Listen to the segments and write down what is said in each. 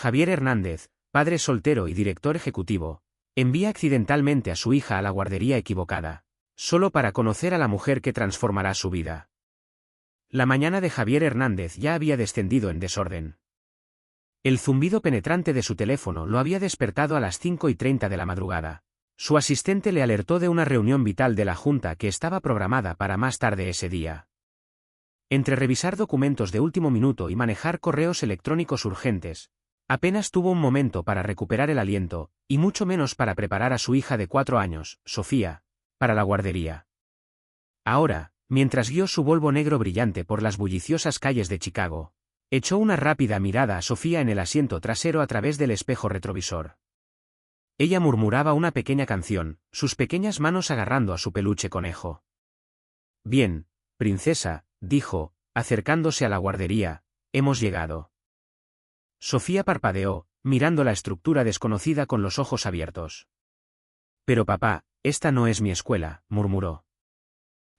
Javier Hernández, padre soltero y director ejecutivo, envía accidentalmente a su hija a la guardería equivocada, solo para conocer a la mujer que transformará su vida. La mañana de Javier Hernández ya había descendido en desorden. El zumbido penetrante de su teléfono lo había despertado a las 5:30 de la madrugada. Su asistente le alertó de una reunión vital de la Junta que estaba programada para más tarde ese día. Entre revisar documentos de último minuto y manejar correos electrónicos urgentes, apenas tuvo un momento para recuperar el aliento, y mucho menos para preparar a su hija de 4 años, Sofía, para la guardería. Ahora, mientras guió su Volvo negro brillante por las bulliciosas calles de Chicago, echó una rápida mirada a Sofía en el asiento trasero a través del espejo retrovisor. Ella murmuraba una pequeña canción, sus pequeñas manos agarrando a su peluche conejo. «Bien, princesa», dijo, acercándose a la guardería, «hemos llegado». Sofía parpadeó, mirando la estructura desconocida con los ojos abiertos. «Pero papá, esta no es mi escuela», murmuró.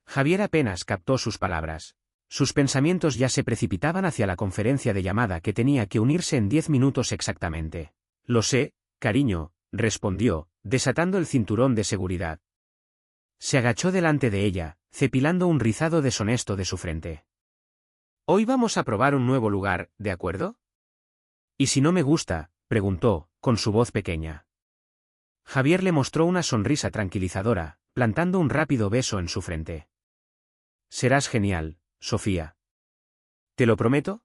Javier apenas captó sus palabras. Sus pensamientos ya se precipitaban hacia la conferencia de llamada que tenía que unirse en 10 minutos exactamente. «Lo sé, cariño», respondió, desatando el cinturón de seguridad. Se agachó delante de ella, cepilando un rizado deshonesto de su frente. «Hoy vamos a probar un nuevo lugar, ¿de acuerdo?» «¿Y si no me gusta?», preguntó, con su voz pequeña. Javier le mostró una sonrisa tranquilizadora, plantando un rápido beso en su frente. «Serás genial, Sofía. ¿Te lo prometo?»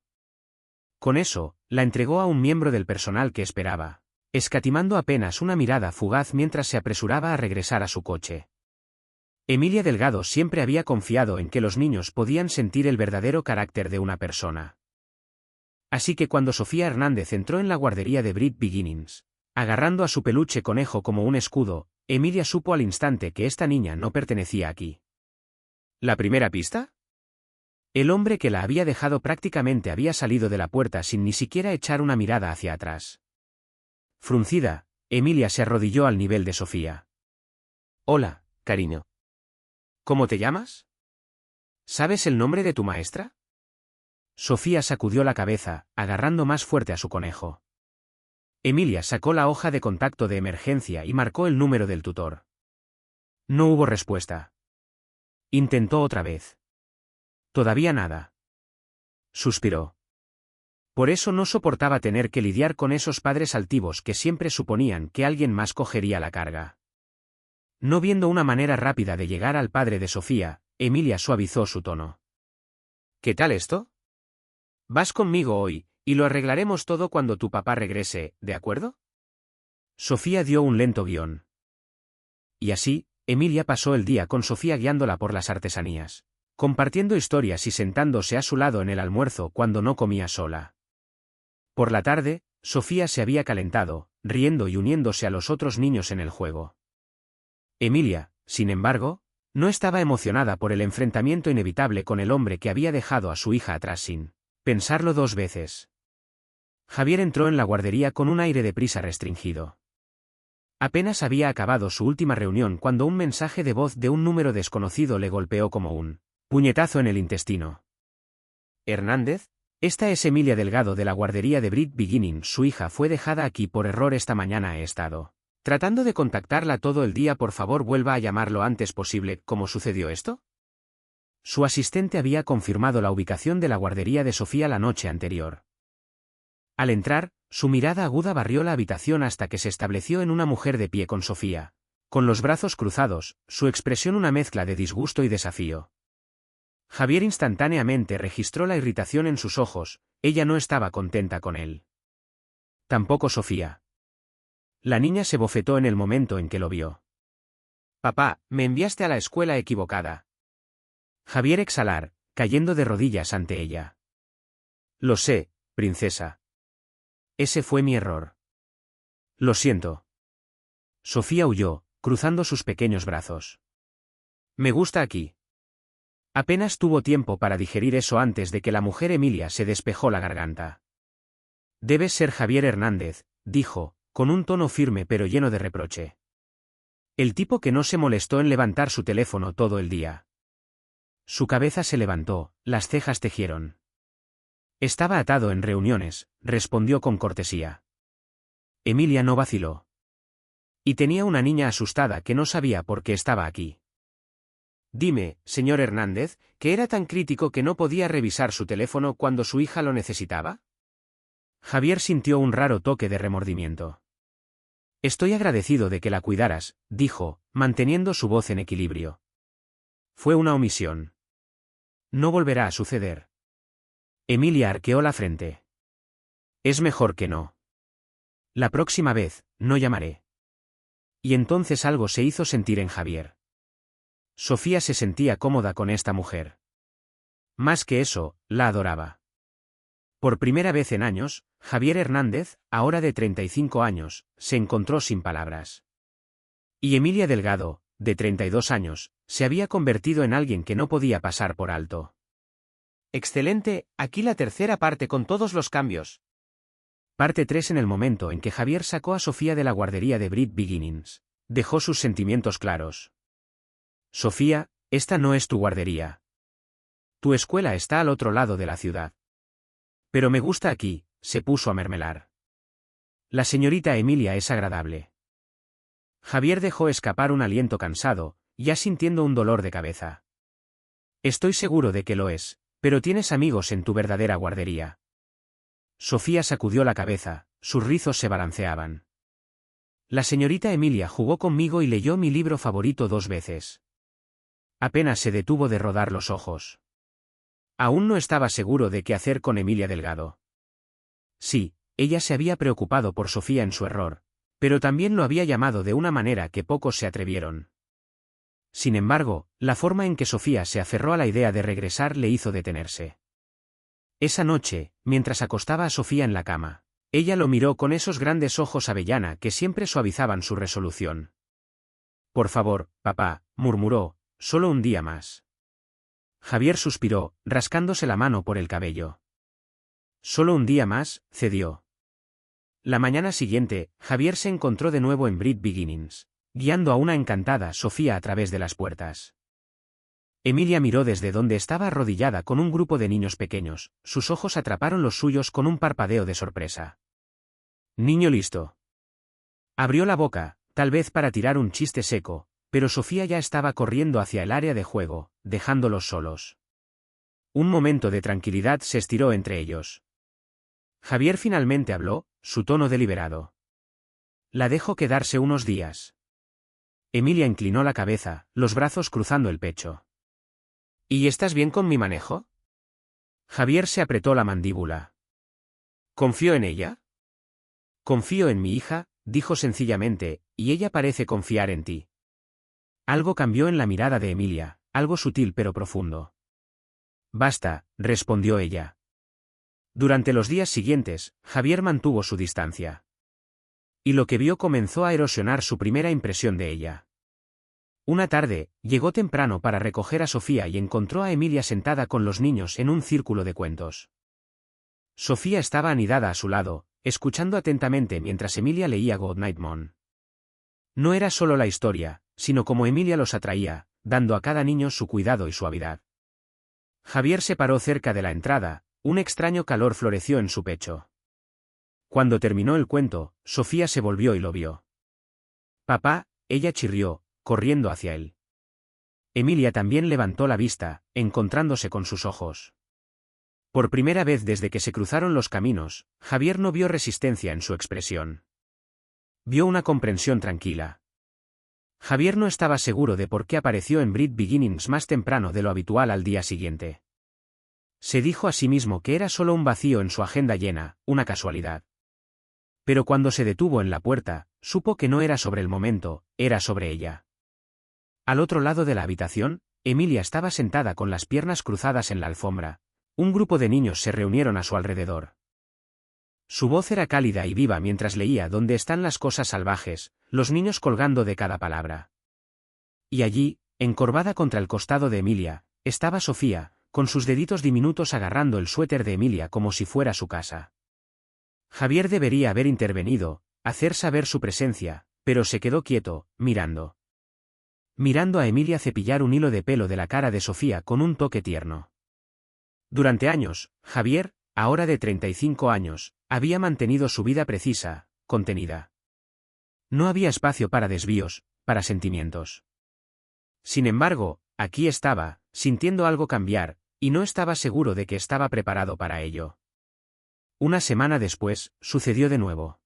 Con eso, la entregó a un miembro del personal que esperaba, escatimando apenas una mirada fugaz mientras se apresuraba a regresar a su coche. Emilia Delgado siempre había confiado en que los niños podían sentir el verdadero carácter de una persona. Así que cuando Sofía Hernández entró en la guardería de Bright Beginnings, agarrando a su peluche conejo como un escudo, Emilia supo al instante que esta niña no pertenecía aquí. ¿La primera pista? El hombre que la había dejado prácticamente había salido de la puerta sin ni siquiera echar una mirada hacia atrás. Fruncida, Emilia se arrodilló al nivel de Sofía. «Hola, cariño. ¿Cómo te llamas? ¿Sabes el nombre de tu maestra?» Sofía sacudió la cabeza, agarrando más fuerte a su conejo. Emilia sacó la hoja de contacto de emergencia y marcó el número del tutor. No hubo respuesta. Intentó otra vez. Todavía nada. Suspiró. Por eso no soportaba tener que lidiar con esos padres altivos que siempre suponían que alguien más cogería la carga. No viendo una manera rápida de llegar al padre de Sofía, Emilia suavizó su tono. «¿Qué tal esto? Vas conmigo hoy, y lo arreglaremos todo cuando tu papá regrese, ¿de acuerdo?» Sofía dio un lento guión. Y así, Emilia pasó el día con Sofía guiándola por las artesanías, compartiendo historias y sentándose a su lado en el almuerzo cuando no comía sola. Por la tarde, Sofía se había calentado, riendo y uniéndose a los otros niños en el juego. Emilia, sin embargo, no estaba emocionada por el enfrentamiento inevitable con el hombre que había dejado a su hija atrás sin pensarlo 2 veces. Javier entró en la guardería con un aire de prisa restringido. Apenas había acabado su última reunión cuando un mensaje de voz de un número desconocido le golpeó como un puñetazo en el intestino. «Hernández, esta es Emilia Delgado de la guardería de Bright Beginnings. Su hija fue dejada aquí por error esta mañana. He estado tratando de contactarla todo el día. Por favor, vuelva a llamar lo antes posible». ¿Cómo sucedió esto? Su asistente había confirmado la ubicación de la guardería de Sofía la noche anterior. Al entrar, su mirada aguda barrió la habitación hasta que se estableció en una mujer de pie con Sofía, con los brazos cruzados, su expresión una mezcla de disgusto y desafío. Javier instantáneamente registró la irritación en sus ojos, ella no estaba contenta con él. Tampoco Sofía. La niña se bofetó en el momento en que lo vio. «Papá, me enviaste a la escuela equivocada». Javier exhalar, cayendo de rodillas ante ella. «Lo sé, princesa. Ese fue mi error. Lo siento». Sofía huyó, cruzando sus pequeños brazos. «Me gusta aquí». Apenas tuvo tiempo para digerir eso antes de que la mujer Emilia se despejó la garganta. «Debes ser Javier Hernández», dijo, con un tono firme pero lleno de reproche. El tipo que no se molestó en levantar su teléfono todo el día. Su cabeza se levantó, las cejas tejieron. «Estaba atado en reuniones», respondió con cortesía. Emilia no vaciló. Y tenía una niña asustada que no sabía por qué estaba aquí. Dime, señor Hernández, ¿que era tan crítico que no podía revisar su teléfono cuando su hija lo necesitaba? Javier sintió un raro toque de remordimiento. Estoy agradecido de que la cuidaras, dijo, manteniendo su voz en equilibrio. Fue una omisión. No volverá a suceder. Emilia arqueó la frente. Es mejor que no. La próxima vez, no llamaré. Y entonces algo se hizo sentir en Javier. Sofía se sentía cómoda con esta mujer. Más que eso, la adoraba. Por primera vez en años, Javier Hernández, ahora de 35 años, se encontró sin palabras. Y Emilia Delgado, de 32 años, se había convertido en alguien que no podía pasar por alto. Excelente, aquí la tercera parte con todos los cambios. Parte 3. En el momento en que Javier sacó a Sofía de la guardería de Bright Beginnings, dejó sus sentimientos claros. Sofía, esta no es tu guardería. Tu escuela está al otro lado de la ciudad. Pero me gusta aquí, se puso a mermelar. La señorita Emilia es agradable. Javier dejó escapar un aliento cansado, ya sintiendo un dolor de cabeza. Estoy seguro de que lo es, pero tienes amigos en tu verdadera guardería. Sofía sacudió la cabeza, sus rizos se balanceaban. La señorita Emilia jugó conmigo y leyó mi libro favorito 2 veces. Apenas se detuvo de rodar los ojos. Aún no estaba seguro de qué hacer con Emilia Delgado. Sí, ella se había preocupado por Sofía en su error, pero también lo había llamado de una manera que pocos se atrevieron. Sin embargo, la forma en que Sofía se aferró a la idea de regresar le hizo detenerse. Esa noche, mientras acostaba a Sofía en la cama, ella lo miró con esos grandes ojos avellana que siempre suavizaban su resolución. Por favor, papá, murmuró, solo un día más. Javier suspiró, rascándose la mano por el cabello. Solo un día más, cedió. La mañana siguiente, Javier se encontró de nuevo en Bright Beginnings, guiando a una encantada Sofía a través de las puertas. Emilia miró desde donde estaba arrodillada con un grupo de niños pequeños, sus ojos atraparon los suyos con un parpadeo de sorpresa. Niño listo. Abrió la boca, tal vez para tirar un chiste seco, pero Sofía ya estaba corriendo hacia el área de juego, dejándolos solos. Un momento de tranquilidad se estiró entre ellos. Javier finalmente habló, su tono deliberado. La dejo quedarse unos días. Emilia inclinó la cabeza, los brazos cruzando el pecho. ¿Y estás bien con mi manejo? Javier se apretó la mandíbula. ¿Confío en ella? Confío en mi hija, dijo sencillamente, y ella parece confiar en ti. Algo cambió en la mirada de Emilia, algo sutil pero profundo. Basta, respondió ella. Durante los días siguientes, Javier mantuvo su distancia. Y lo que vio comenzó a erosionar su primera impresión de ella. Una tarde, llegó temprano para recoger a Sofía y encontró a Emilia sentada con los niños en un círculo de cuentos. Sofía estaba anidada a su lado, escuchando atentamente mientras Emilia leía Goodnight Moon. No era solo la historia, sino cómo Emilia los atraía, dando a cada niño su cuidado y suavidad. Javier se paró cerca de la entrada, un extraño calor floreció en su pecho. Cuando terminó el cuento, Sofía se volvió y lo vio. Papá, ella chirrió, corriendo hacia él. Emilia también levantó la vista, encontrándose con sus ojos. Por primera vez desde que se cruzaron los caminos, Javier no vio resistencia en su expresión. Vio una comprensión tranquila. Javier no estaba seguro de por qué apareció en Bright Beginnings más temprano de lo habitual al día siguiente. Se dijo a sí mismo que era solo un vacío en su agenda llena, una casualidad. Pero cuando se detuvo en la puerta, supo que no era sobre el momento, era sobre ella. Al otro lado de la habitación, Emilia estaba sentada con las piernas cruzadas en la alfombra. Un grupo de niños se reunieron a su alrededor. Su voz era cálida y viva mientras leía ¿Dónde están las cosas salvajes?, los niños colgando de cada palabra. Y allí, encorvada contra el costado de Emilia, estaba Sofía, con sus deditos diminutos agarrando el suéter de Emilia como si fuera su casa. Javier debería haber intervenido, hacer saber su presencia, pero se quedó quieto, mirando. Mirando a Emilia cepillar un hilo de pelo de la cara de Sofía con un toque tierno. Durante años, Javier, ahora de 35 años, había mantenido su vida precisa, contenida. No había espacio para desvíos, para sentimientos. Sin embargo, aquí estaba, sintiendo algo cambiar, y no estaba seguro de que estaba preparado para ello. Una semana después, sucedió de nuevo.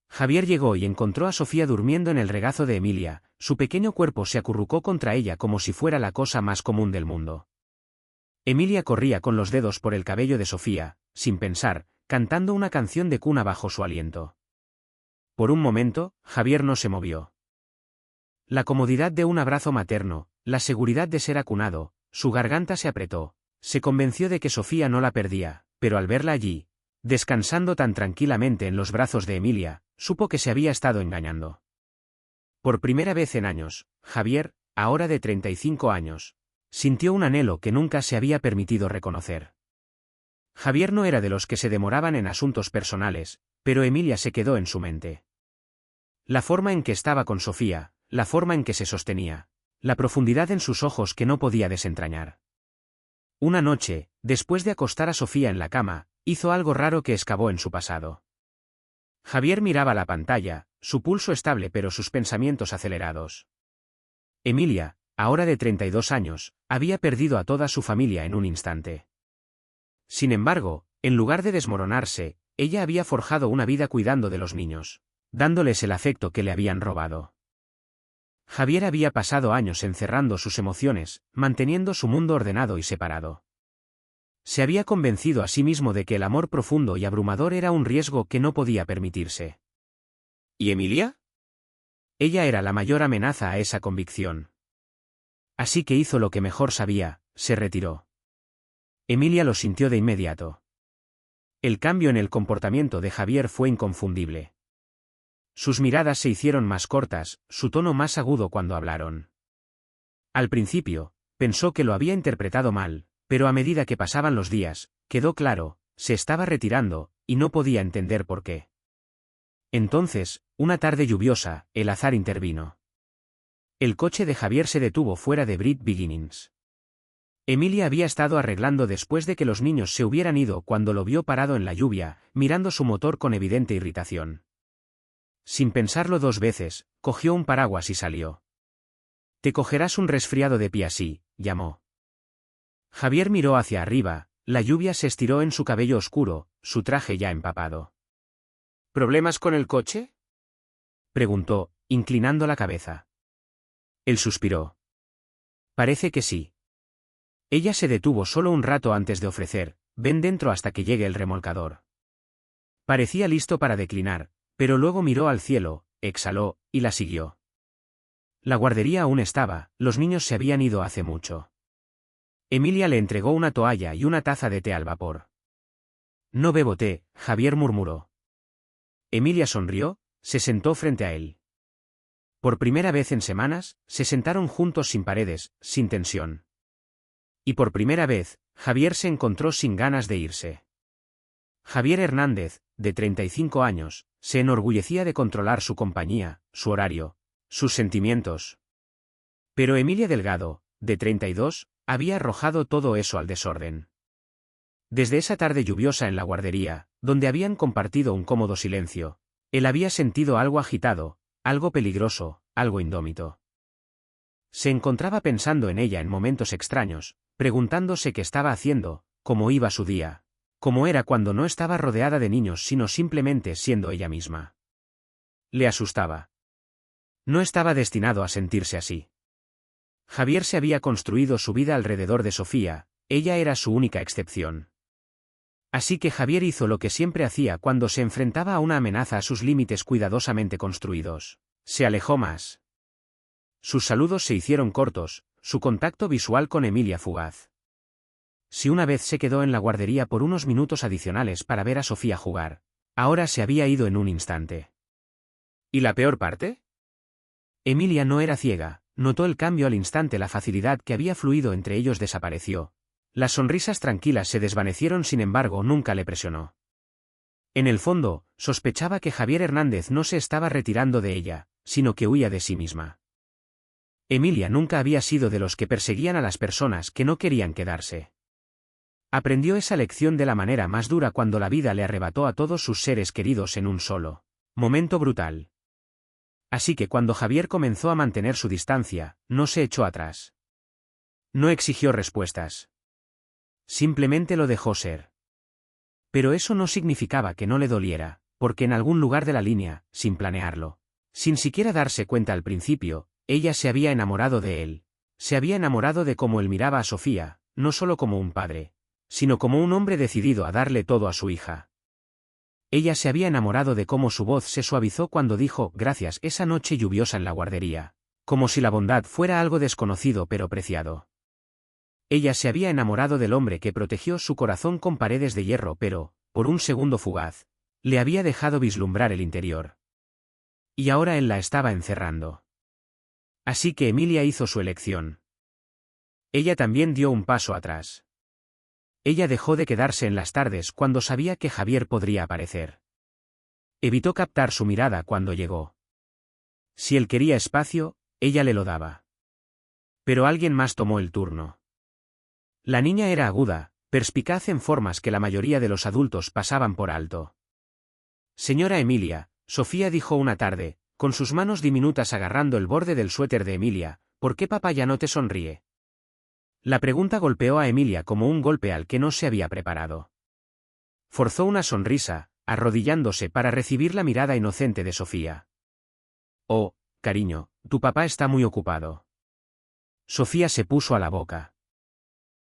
Javier llegó y encontró a Sofía durmiendo en el regazo de Emilia, su pequeño cuerpo se acurrucó contra ella como si fuera la cosa más común del mundo. Emilia corría con los dedos por el cabello de Sofía, sin pensar, cantando una canción de cuna bajo su aliento. Por un momento, Javier no se movió. La comodidad de un abrazo materno, la seguridad de ser acunado, su garganta se apretó, se convenció de que Sofía no la perdía, pero al verla allí, descansando tan tranquilamente en los brazos de Emilia, supo que se había estado engañando. Por primera vez en años, Javier, ahora de 35 años, sintió un anhelo que nunca se había permitido reconocer. Javier no era de los que se demoraban en asuntos personales, pero Emilia se quedó en su mente. La forma en que estaba con Sofía, la forma en que se sostenía, la profundidad en sus ojos que no podía desentrañar. Una noche, después de acostar a Sofía en la cama, hizo algo raro que excavó en su pasado. Javier miraba la pantalla, su pulso estable pero sus pensamientos acelerados. Emilia, ahora de 32 años, había perdido a toda su familia en un instante. Sin embargo, en lugar de desmoronarse, ella había forjado una vida cuidando de los niños, dándoles el afecto que le habían robado. Javier había pasado años encerrando sus emociones, manteniendo su mundo ordenado y separado. Se había convencido a sí mismo de que el amor profundo y abrumador era un riesgo que no podía permitirse. ¿Y Emilia? Ella era la mayor amenaza a esa convicción. Así que hizo lo que mejor sabía, se retiró. Emilia lo sintió de inmediato. El cambio en el comportamiento de Javier fue inconfundible. Sus miradas se hicieron más cortas, su tono más agudo cuando hablaron. Al principio, pensó que lo había interpretado mal, pero a medida que pasaban los días, quedó claro, se estaba retirando, y no podía entender por qué. Entonces, una tarde lluviosa, el azar intervino. El coche de Javier se detuvo fuera de Bright Beginnings. Emilia había estado arreglando después de que los niños se hubieran ido cuando lo vio parado en la lluvia, mirando su motor con evidente irritación. Sin pensarlo dos veces, cogió un paraguas y salió. «Te cogerás un resfriado de pie así», llamó. Javier miró hacia arriba, la lluvia se estiró en su cabello oscuro, su traje ya empapado. «¿Problemas con el coche?», preguntó, inclinando la cabeza. Él suspiró. «Parece que sí». Ella se detuvo solo un rato antes de ofrecer, «Ven dentro hasta que llegue el remolcador». Parecía listo para declinar, pero luego miró al cielo, exhaló, y la siguió. La guardería aún estaba, los niños se habían ido hace mucho. Emilia le entregó una toalla y una taza de té al vapor. «No bebo té», Javier murmuró. Emilia sonrió, se sentó frente a él. Por primera vez en semanas, se sentaron juntos sin paredes, sin tensión. Y por primera vez, Javier se encontró sin ganas de irse. Javier Hernández, de 35 años, se enorgullecía de controlar su compañía, su horario, sus sentimientos. Pero Emilia Delgado, de 32, había arrojado todo eso al desorden. Desde esa tarde lluviosa en la guardería, donde habían compartido un cómodo silencio, él había sentido algo agitado, algo peligroso, algo indómito. Se encontraba pensando en ella en momentos extraños, preguntándose qué estaba haciendo, cómo iba su día, cómo era cuando no estaba rodeada de niños sino simplemente siendo ella misma. Le asustaba. No estaba destinado a sentirse así. Javier se había construido su vida alrededor de Sofía, ella era su única excepción. Así que Javier hizo lo que siempre hacía cuando se enfrentaba a una amenaza a sus límites cuidadosamente construidos. Se alejó más. Sus saludos se hicieron cortos, su contacto visual con Emilia fugaz. Si una vez se quedó en la guardería por unos minutos adicionales para ver a Sofía jugar, ahora se había ido en un instante. ¿Y la peor parte? Emilia no era ciega, notó el cambio al instante, la facilidad que había fluido entre ellos desapareció. Las sonrisas tranquilas se desvanecieron, sin embargo nunca le presionó. En el fondo, sospechaba que Javier Hernández no se estaba retirando de ella, sino que huía de sí misma. Emilia nunca había sido de los que perseguían a las personas que no querían quedarse. Aprendió esa lección de la manera más dura cuando la vida le arrebató a todos sus seres queridos en un solo Momento brutal. Así que cuando Javier comenzó a mantener su distancia, no se echó atrás. No exigió respuestas. Simplemente lo dejó ser. Pero eso no significaba que no le doliera, porque en algún lugar de la línea, sin planearlo, sin siquiera darse cuenta al principio, ella se había enamorado de él. Se había enamorado de cómo él miraba a Sofía, no solo como un padre, sino como un hombre decidido a darle todo a su hija. Ella se había enamorado de cómo su voz se suavizó cuando dijo gracias esa noche lluviosa en la guardería, como si la bondad fuera algo desconocido pero preciado. Ella se había enamorado del hombre que protegió su corazón con paredes de hierro pero, por un segundo fugaz, le había dejado vislumbrar el interior. Y ahora él la estaba encerrando. Así que Emilia hizo su elección. Ella también dio un paso atrás. Ella dejó de quedarse en las tardes cuando sabía que Javier podría aparecer. Evitó captar su mirada cuando llegó. Si él quería espacio, ella le lo daba. Pero alguien más tomó el turno. La niña era aguda, perspicaz en formas que la mayoría de los adultos pasaban por alto. Señora Emilia, Sofía dijo una tarde, con sus manos diminutas agarrando el borde del suéter de Emilia, ¿por qué papá ya no te sonríe? La pregunta golpeó a Emilia como un golpe al que no se había preparado. Forzó una sonrisa, arrodillándose para recibir la mirada inocente de Sofía. Oh, cariño, tu papá está muy ocupado. Sofía se puso a la boca.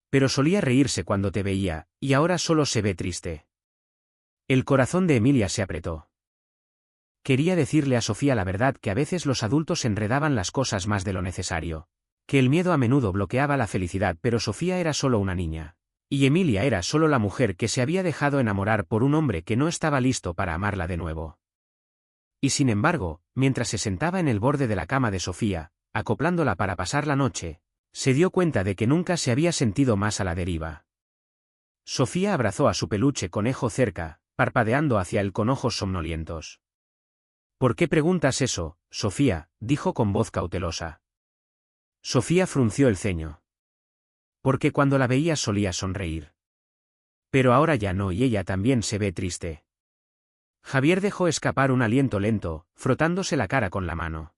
Pero solía reírse cuando te veía, y ahora solo se ve triste. El corazón de Emilia se apretó. Quería decirle a Sofía la verdad que a veces los adultos enredaban las cosas más de lo necesario. Que el miedo a menudo bloqueaba la felicidad, pero Sofía era solo una niña. Y Emilia era solo la mujer que se había dejado enamorar por un hombre que no estaba listo para amarla de nuevo. Y sin embargo, mientras se sentaba en el borde de la cama de Sofía, acoplándola para pasar la noche, se dio cuenta de que nunca se había sentido más a la deriva. Sofía abrazó a su peluche conejo cerca, parpadeando hacia él con ojos somnolientos. ¿Por qué preguntas eso, Sofía?, dijo con voz cautelosa. Sofía frunció el ceño. Porque cuando la veía solía sonreír. Pero ahora ya no y ella también se ve triste. Javier dejó escapar un aliento lento, frotándose la cara con la mano.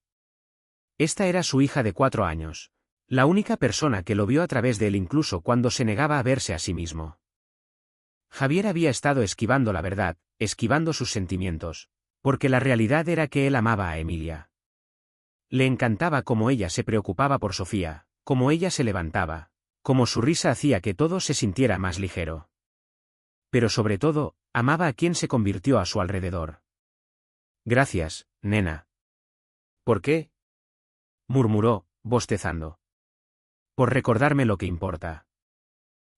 Esta era su hija de 4 años. La única persona que lo vio a través de él incluso cuando se negaba a verse a sí mismo. Javier había estado esquivando la verdad, esquivando sus sentimientos, porque la realidad era que él amaba a Emilia. Le encantaba cómo ella se preocupaba por Sofía, cómo ella se levantaba, cómo su risa hacía que todo se sintiera más ligero. Pero sobre todo, amaba a quien se convirtió a su alrededor. Gracias, nena. ¿Por qué?, murmuró, bostezando. Por recordarme lo que importa.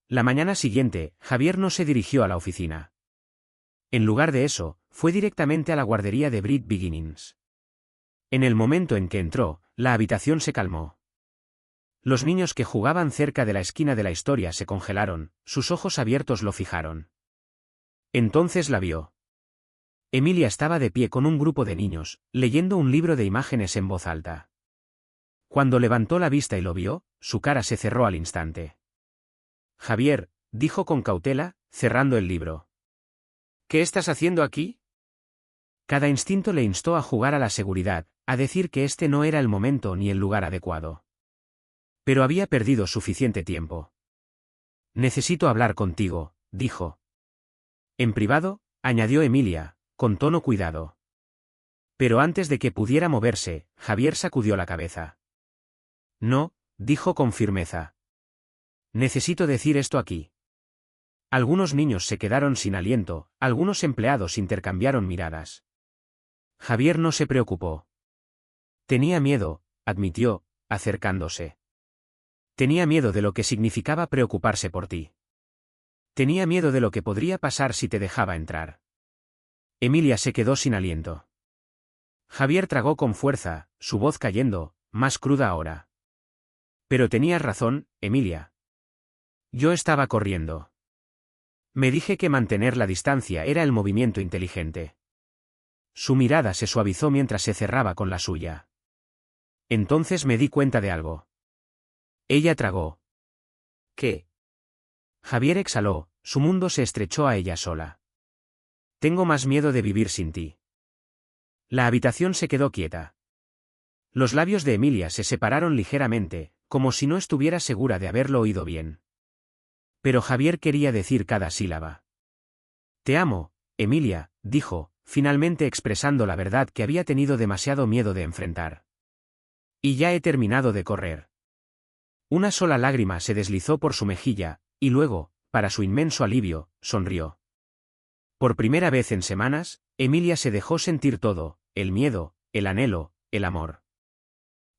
La mañana siguiente, Javier no se dirigió a la oficina. En lugar de eso, fue directamente a la guardería de Bright Beginnings. En el momento en que entró, la habitación se calmó. Los niños que jugaban cerca de la esquina de la historia se congelaron, sus ojos abiertos lo fijaron. Entonces la vio. Emilia estaba de pie con un grupo de niños, leyendo un libro de imágenes en voz alta. Cuando levantó la vista y lo vio, su cara se cerró al instante. Javier, dijo con cautela, cerrando el libro. ¿Qué estás haciendo aquí? Cada instinto le instó a jugar a la seguridad, a decir que este no era el momento ni el lugar adecuado. Pero había perdido suficiente tiempo. Necesito hablar contigo, dijo. En privado, añadió Emilia, con tono cuidado. Pero antes de que pudiera moverse, Javier sacudió la cabeza. No, dijo con firmeza. Necesito decir esto aquí. Algunos niños se quedaron sin aliento, algunos empleados intercambiaron miradas. Javier no se preocupó. Tenía miedo, admitió, acercándose. Tenía miedo de lo que significaba preocuparse por ti. Tenía miedo de lo que podría pasar si te dejaba entrar. Emilia se quedó sin aliento. Javier tragó con fuerza, su voz cayendo, más cruda ahora. Pero tenías razón, Emilia. Yo estaba corriendo. Me dije que mantener la distancia era el movimiento inteligente. Su mirada se suavizó mientras se cerraba con la suya. Entonces me di cuenta de algo. Ella tragó. ¿Qué? Javier exhaló, su mundo se estrechó a ella sola. Tengo más miedo de vivir sin ti. La habitación se quedó quieta. Los labios de Emilia se separaron ligeramente, como si no estuviera segura de haberlo oído bien. Pero Javier quería decir cada sílaba. Te amo, Emilia, dijo, finalmente expresando la verdad que había tenido demasiado miedo de enfrentar. Y ya he terminado de correr. Una sola lágrima se deslizó por su mejilla, y luego, para su inmenso alivio, sonrió. Por primera vez en semanas, Emilia se dejó sentir todo, el miedo, el anhelo, el amor.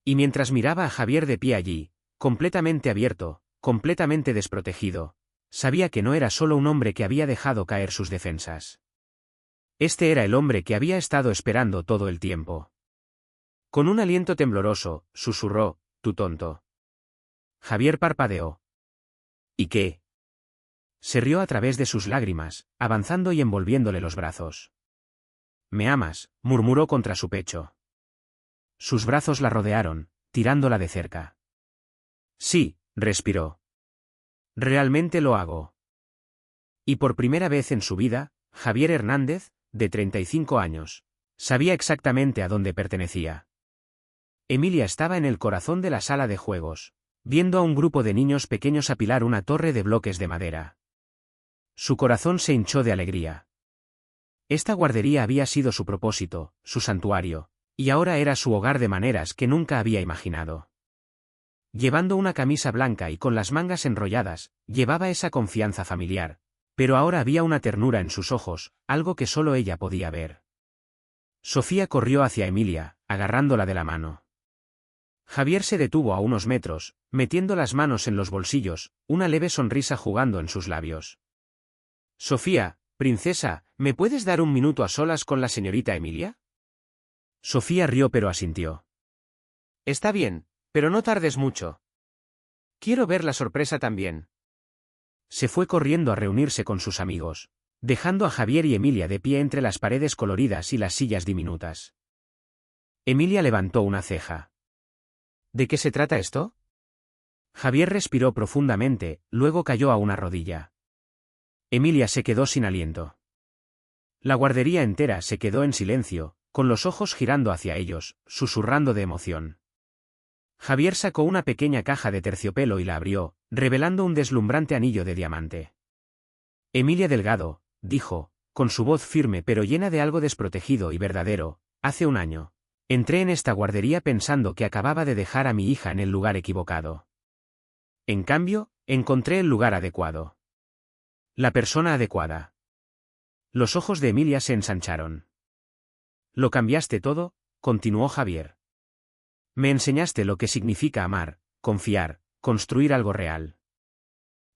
Y mientras miraba a Javier de pie allí, completamente abierto, completamente desprotegido, sabía que no era solo un hombre que había dejado caer sus defensas. Este era el hombre que había estado esperando todo el tiempo. Con un aliento tembloroso, susurró, «Tú tonto». Javier parpadeó. ¿Y qué? Se rió a través de sus lágrimas, avanzando y envolviéndole los brazos. «Me amas», murmuró contra su pecho. Sus brazos la rodearon, tirándola de cerca. «Sí», respiró. «Realmente lo hago». Y por primera vez en su vida, Javier Hernández, de 35 años, sabía exactamente a dónde pertenecía. Emilia estaba en el corazón de la sala de juegos, viendo a un grupo de niños pequeños apilar una torre de bloques de madera. Su corazón se hinchó de alegría. Esta guardería había sido su propósito, su santuario, y ahora era su hogar de maneras que nunca había imaginado. Llevando una camisa blanca y con las mangas enrolladas, llevaba esa confianza familiar, pero ahora había una ternura en sus ojos, algo que solo ella podía ver. Sofía corrió hacia Emilia, agarrándola de la mano. Javier se detuvo a unos metros, metiendo las manos en los bolsillos, una leve sonrisa jugando en sus labios. «Sofía, princesa, ¿me puedes dar un minuto a solas con la señorita Emilia?» Sofía rió pero asintió. «Está bien, pero no tardes mucho. Quiero ver la sorpresa también». Se fue corriendo a reunirse con sus amigos, dejando a Javier y Emilia de pie entre las paredes coloridas y las sillas diminutas. Emilia levantó una ceja. ¿De qué se trata esto? Javier respiró profundamente, luego cayó a una rodilla. Emilia se quedó sin aliento. La guardería entera se quedó en silencio, con los ojos girando hacia ellos, susurrando de emoción. Javier sacó una pequeña caja de terciopelo y la abrió, revelando un deslumbrante anillo de diamante. Emilia Delgado, dijo, con su voz firme pero llena de algo desprotegido y verdadero, hace un año. Entré en esta guardería pensando que acababa de dejar a mi hija en el lugar equivocado. En cambio, encontré el lugar adecuado. La persona adecuada. Los ojos de Emilia se ensancharon. «Lo cambiaste todo», continuó Javier. «Me enseñaste lo que significa amar, confiar, construir algo real.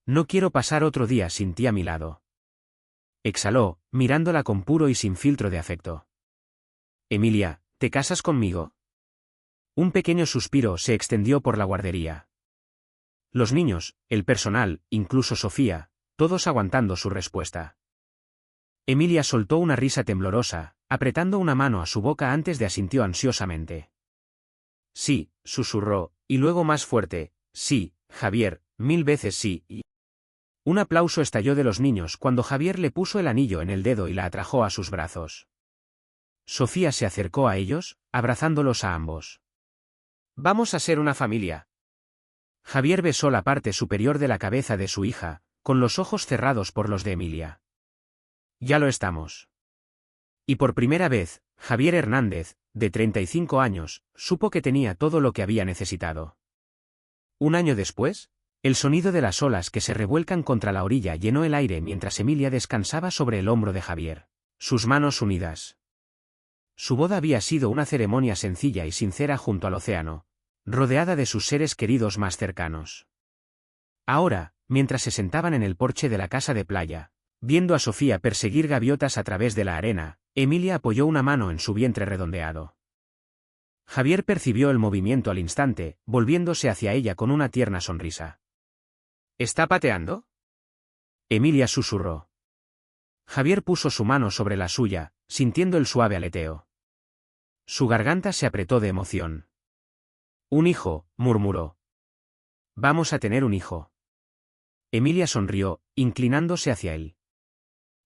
No quiero pasar otro día sin ti a mi lado». Exhaló, mirándola con puro y sin filtro de afecto. «Emilia, ¿te casas conmigo?» Un pequeño suspiro se extendió por la guardería. Los niños, el personal, incluso Sofía, todos aguantando su respuesta. Emilia soltó una risa temblorosa, apretando una mano a su boca antes de asintió ansiosamente. «Sí», susurró, y luego más fuerte, «sí, Javier, 1000 veces sí». Un aplauso estalló de los niños cuando Javier le puso el anillo en el dedo y la atrajo a sus brazos. Sofía se acercó a ellos, abrazándolos a ambos. «Vamos a ser una familia». Javier besó la parte superior de la cabeza de su hija, con los ojos cerrados por los de Emilia. «Ya lo estamos». Y por primera vez, Javier Hernández, de 35 años, supo que tenía todo lo que había necesitado. Un año después, el sonido de las olas que se revuelcan contra la orilla llenó el aire mientras Emilia descansaba sobre el hombro de Javier, sus manos unidas. Su boda había sido una ceremonia sencilla y sincera junto al océano, rodeada de sus seres queridos más cercanos. Ahora, mientras se sentaban en el porche de la casa de playa, viendo a Sofía perseguir gaviotas a través de la arena, Emilia apoyó una mano en su vientre redondeado. Javier percibió el movimiento al instante, volviéndose hacia ella con una tierna sonrisa. ¿Está pateando?, Emilia susurró. Javier puso su mano sobre la suya, sintiendo el suave aleteo. Su garganta se apretó de emoción. «Un hijo», murmuró. «Vamos a tener un hijo». Emilia sonrió, inclinándose hacia él.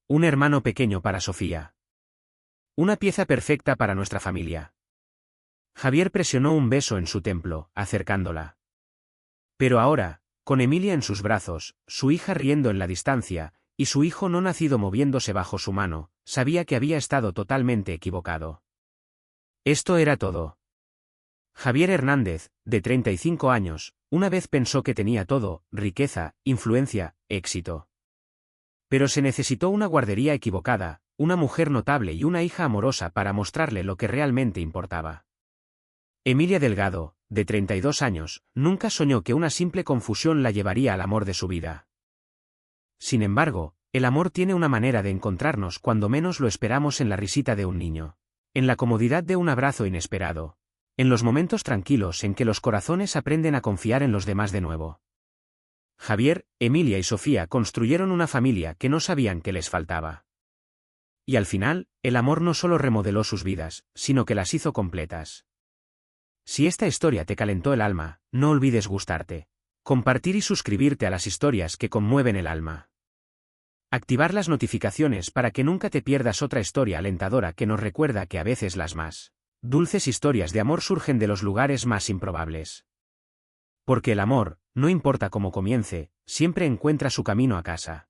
«Un hermano pequeño para Sofía». Una pieza perfecta para nuestra familia. Javier presionó un beso en su templo, acercándola. Pero ahora, con Emilia en sus brazos, su hija riendo en la distancia, y su hijo no nacido moviéndose bajo su mano, sabía que había estado totalmente equivocado. Esto era todo. Javier Hernández, de 35 años, una vez pensó que tenía todo: riqueza, influencia, éxito. Pero se necesitó una guardería equivocada, una mujer notable y una hija amorosa para mostrarle lo que realmente importaba. Emilia Delgado, de 32 años, nunca soñó que una simple confusión la llevaría al amor de su vida. Sin embargo, el amor tiene una manera de encontrarnos cuando menos lo esperamos: en la risita de un niño, en la comodidad de un abrazo inesperado, en los momentos tranquilos en que los corazones aprenden a confiar en los demás de nuevo. Javier, Emilia y Sofía construyeron una familia que no sabían que les faltaba. Y al final, el amor no solo remodeló sus vidas, sino que las hizo completas. Si esta historia te calentó el alma, no olvides gustarte, compartir y suscribirte a las historias que conmueven el alma. Activar las notificaciones para que nunca te pierdas otra historia alentadora que nos recuerda que a veces las más dulces historias de amor surgen de los lugares más improbables. Porque el amor, no importa cómo comience, siempre encuentra su camino a casa.